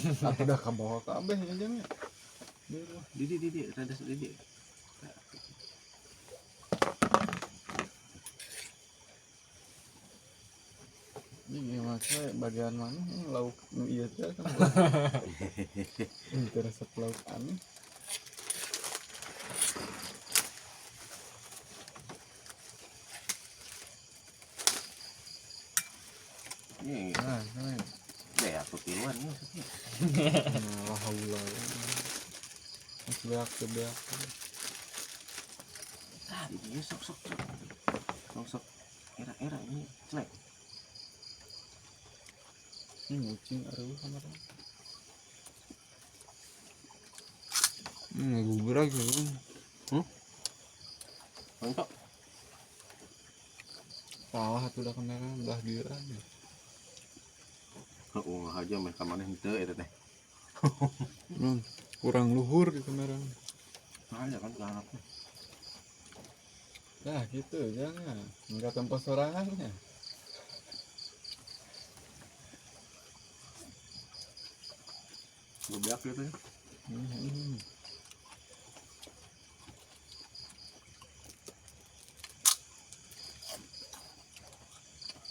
Atau udah ke bawah kabeh ya jangnya. Didi rada sedikit. Iya maksudnya bagian mana lauk iya teh kan. Itu resep lauk aneh. Ini Nah, ya aku tiluan nih. nah haula. Beak. Ah, ini sok. Era ini celek. Ini ngucing aduh kamar. Gubrak gitu. Mantap. Salah tuh udah kamera udah dia aja. Oh, aja mereka mana henteu eta teh. Kurang luhur di kamera. Ada kan anaknya. Nah gitu jangan nggak tempat sorangannya. Bebeak gitu ya.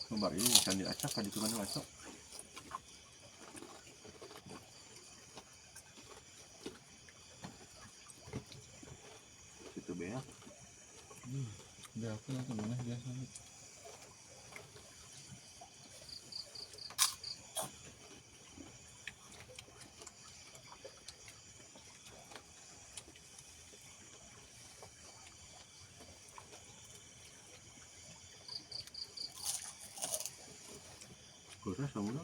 Coba ini bisa diacak kan itu kan acak. Itu beak. Udah aku lah kemana biasanya. Kurang sama.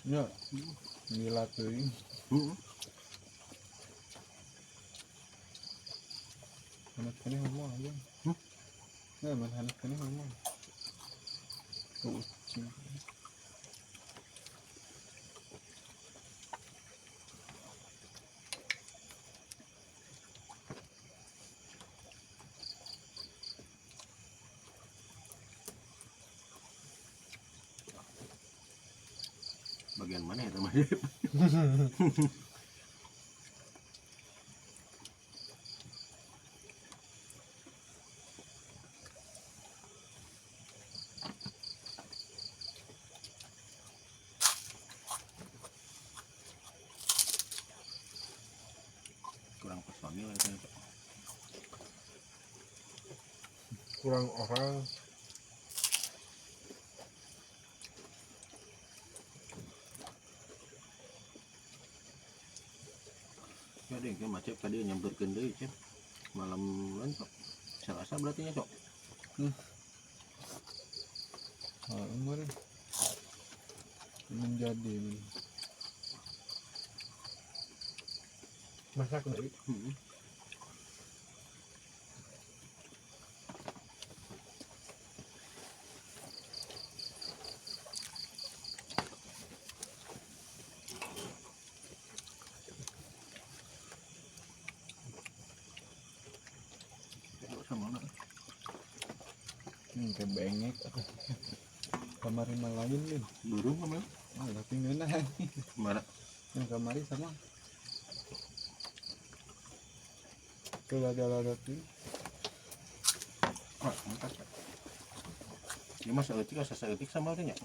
Ya, gila tuh ini. Anak ini ngomong aja. Ya, anak ini ngomong. Kucing. Bagian mana ya teman? Kurang personil itu. Kurang orang. Ya deh, kayak macet tadi nyamperkeun deui cep. Malam lan sok. Selasa berarti nya sok. Umur menjadi masak dari. Sama mana? Kayak bengek. Kamari mah lain nih. Burung sama. Tapi ngeunah. Mana? Yang kamari sama. Kelada-lada tuh. Mantap. Ini mah saeutik asa saeutik sama teh nya.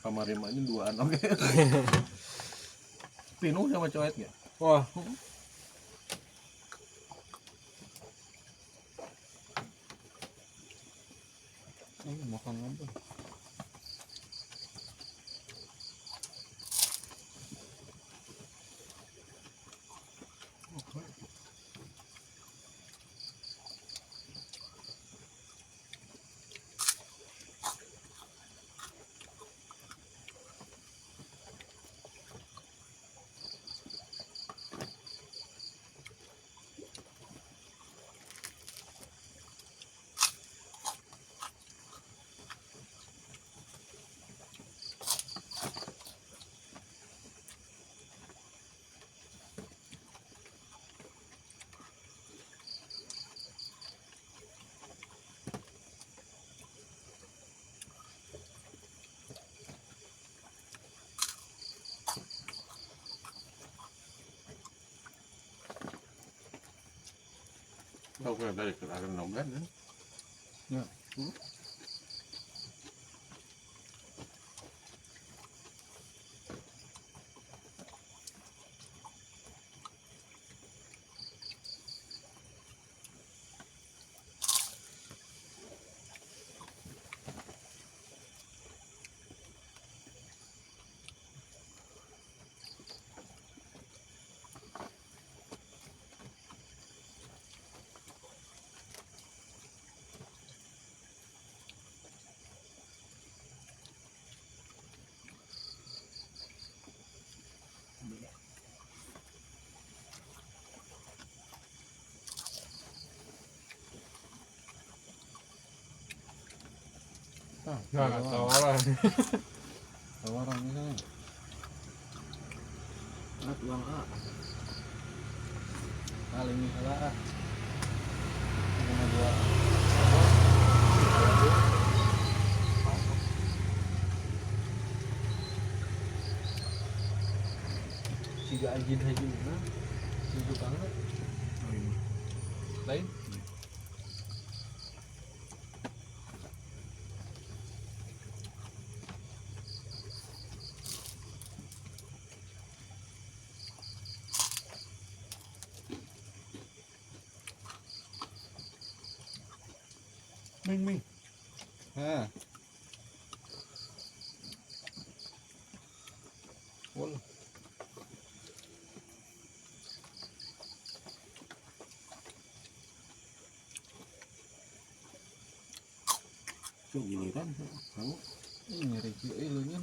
Kamari mah ini duaan oke. Pinuh sama coet ya. Wah. Makan apa? Tahu kan dari akan nogan kan? Ya. Ah, Nah, tawaran. tawaran ini kan. Uang A. Kali ini salah. Cuma dua. Tiga anjing aja mana? Sibuk banget. Lain? Ming. Ah, Wal. Cuk giliran kamu ini Ricky ilunya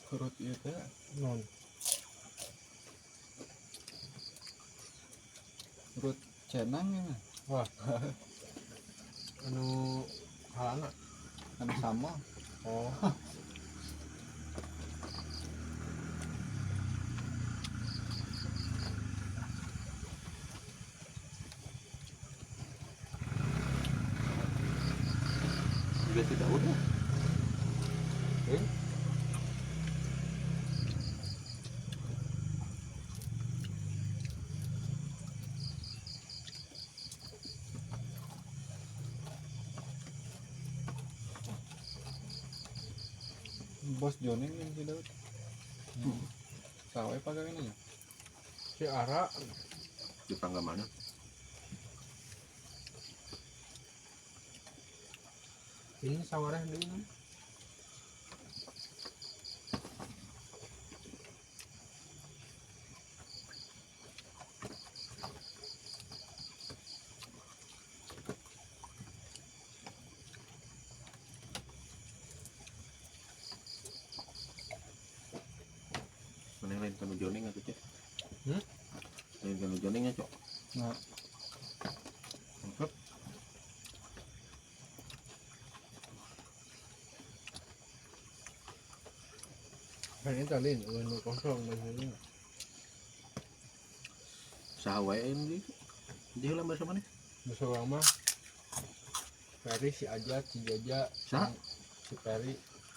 huruf ieu teh Non. huruf cenang ya. Wah. Anu halana. Anu sama. Oh. juga tidak udah. Bos Joning yang si Daud. Sawe pakai ini ya. Si Ara Di tangga mana? ini sawareh deui kan. Mana lain kanu joning atau cek? Hmm? Lain kanu joningnya cok. Nah, Mantap. Kan ini tadi anu kosong maksudnya. Sahawae ini di heula bahasa mana? Musuh mah Ferry si Ajat, si Jaja, Sa? si Ferry